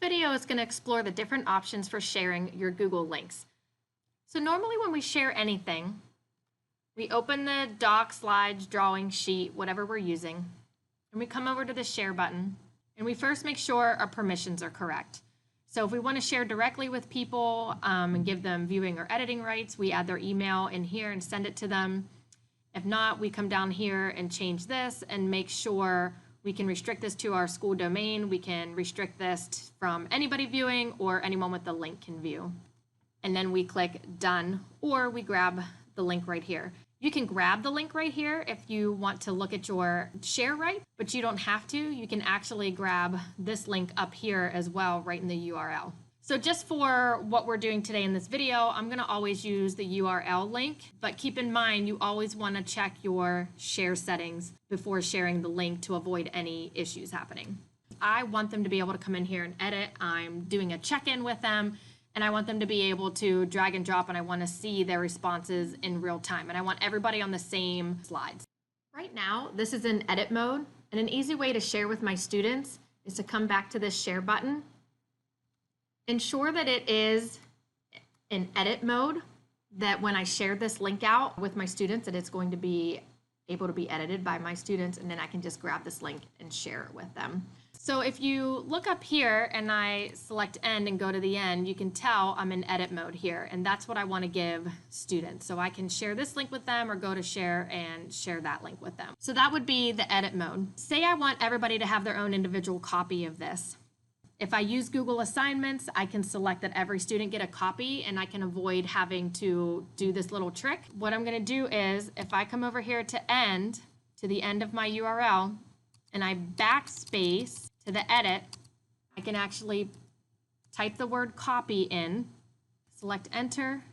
video is going to explore the different options for sharing your Google links. So normally when we share anything, we open the doc, slides, drawing, sheet, whatever we're using, and we come over to the share button, and we first make sure our permissions are correct. So if we want to share directly with people and give them viewing or editing rights, we add their email in here and send it to them. If not, we come down here and change this and make sure we can restrict this to our school domain. We can restrict this from anybody viewing or anyone with the link can view. And then we click done, or we grab the link right here. You can grab the link right here if you want to look at your share right, but you don't have to. You can actually grab this link up here as well, right in the URL. So just for what we're doing today in this video, I'm gonna always use the URL link, but keep in mind, you always wanna check your share settings before sharing the link to avoid any issues happening. I want them to be able to come in here and edit. I'm doing a check-in with them, and I want them to be able to drag and drop, and I want to see their responses in real time, and I want everybody on the same slides. Right now, this is in edit mode, and an easy way to share with my students is to come back to this share button. Ensure that it is in edit mode, that when I share this link out with my students, that it's going to be able to be edited by my students, and then I can just grab this link and share it with them. So if you look up here and I select end and go to the end, you can tell I'm in edit mode here, and that's what I want to give students. So I can share this link with them or go to share and share that link with them. So that would be the edit mode. Say I want everybody to have their own individual copy of this. If I use Google Assignments, I can select that every student get a copy, and I can avoid having to do this little trick. What I'm going to do is, if I come over here to the end of my URL, and I backspace to the edit, I can actually type the word copy in, select enter,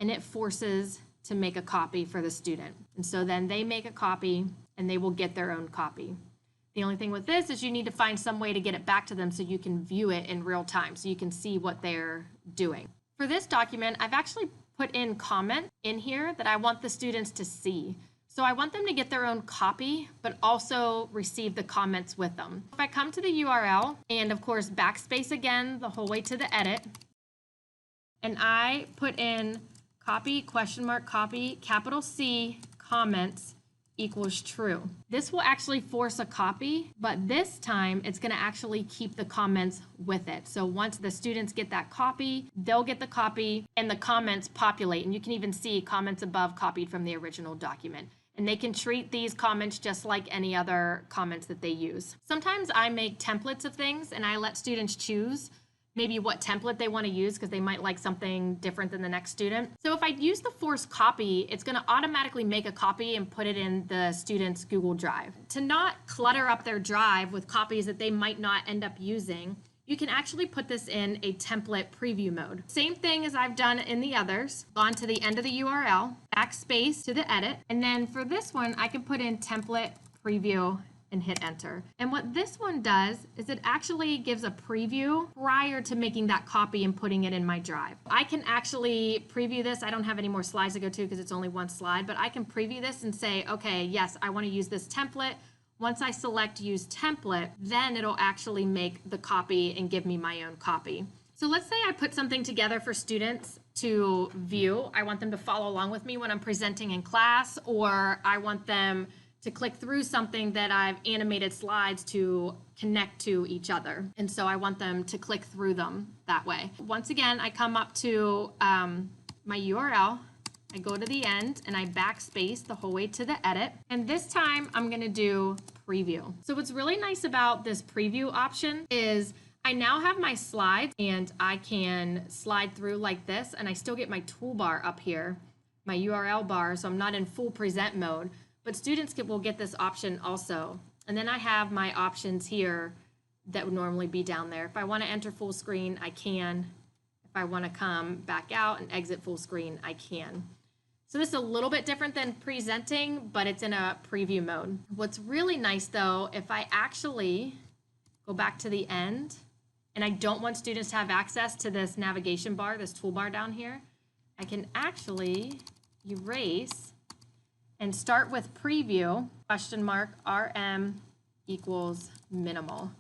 and it forces to make a copy for the student. And so then they make a copy and they will get their own copy. The only thing with this is you need to find some way to get it back to them so you can view it in real time, so you can see what they're doing. For this document, I've actually put in comment in here that I want the students to see. So I want them to get their own copy, but also receive the comments with them. If I come to the URL and of course backspace again the whole way to the edit, and I put in copy, question mark, copy, capital C, comments equals true. This will actually force a copy, but this time it's going to actually keep the comments with it. So once the students get that copy, they'll get the copy and the comments populate, and you can even see comments above copied from the original document. And they can treat these comments just like any other comments that they use. Sometimes I make templates of things and I let students choose maybe what template they want to use because they might like something different than the next student. So if I use the force copy, it's going to automatically make a copy and put it in the student's Google Drive. To not clutter up their drive with copies that they might not end up using, you can actually put this in a template preview mode. Same thing as I've done in the others. Gone to the end of the URL, backspace to the edit, and then for this one, I can put in template preview and hit enter. And what this one does is it actually gives a preview prior to making that copy and putting it in my drive. I can actually preview this. I don't have any more slides to go to because it's only one slide, but I can preview this and say, okay, yes, I want to use this template. Once I select use template, then it'll actually make the copy and give me my own copy. So let's say I put something together for students to view. I want them to follow along with me when I'm presenting in class, or I want them to click through something that I've animated slides to connect to each other. And so I want them to click through them that way. Once again, I come up to my URL, I go to the end and I backspace the whole way to the edit. And this time I'm gonna do preview. So what's really nice about this preview option is I now have my slides and I can slide through like this, and I still get my toolbar up here, my URL bar, so I'm not in full present mode, but students will get this option also. And then I have my options here that would normally be down there. If I want to enter full screen, I can. If I want to come back out and exit full screen, I can. So this is a little bit different than presenting, but it's in a preview mode. What's really nice though, if I actually go back to the end and I don't want students to have access to this navigation bar, this toolbar down here, I can actually erase and start with preview, question mark, RM equals minimal.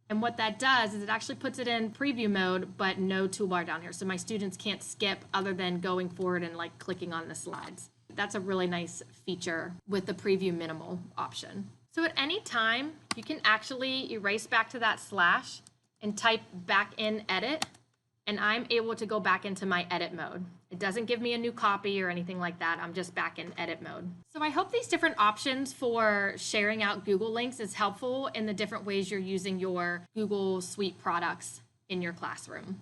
And what that does is it actually puts it in preview mode, but no toolbar down here. So my students can't skip other than going forward and like clicking on the slides. That's a really nice feature with the preview minimal option. So at any time, you can actually erase back to that slash and type back in edit, and I'm able to go back into my edit mode. It doesn't give me a new copy or anything like that. I'm just back in edit mode. So I hope these different options for sharing out Google links is helpful in the different ways you're using your Google Suite products in your classroom.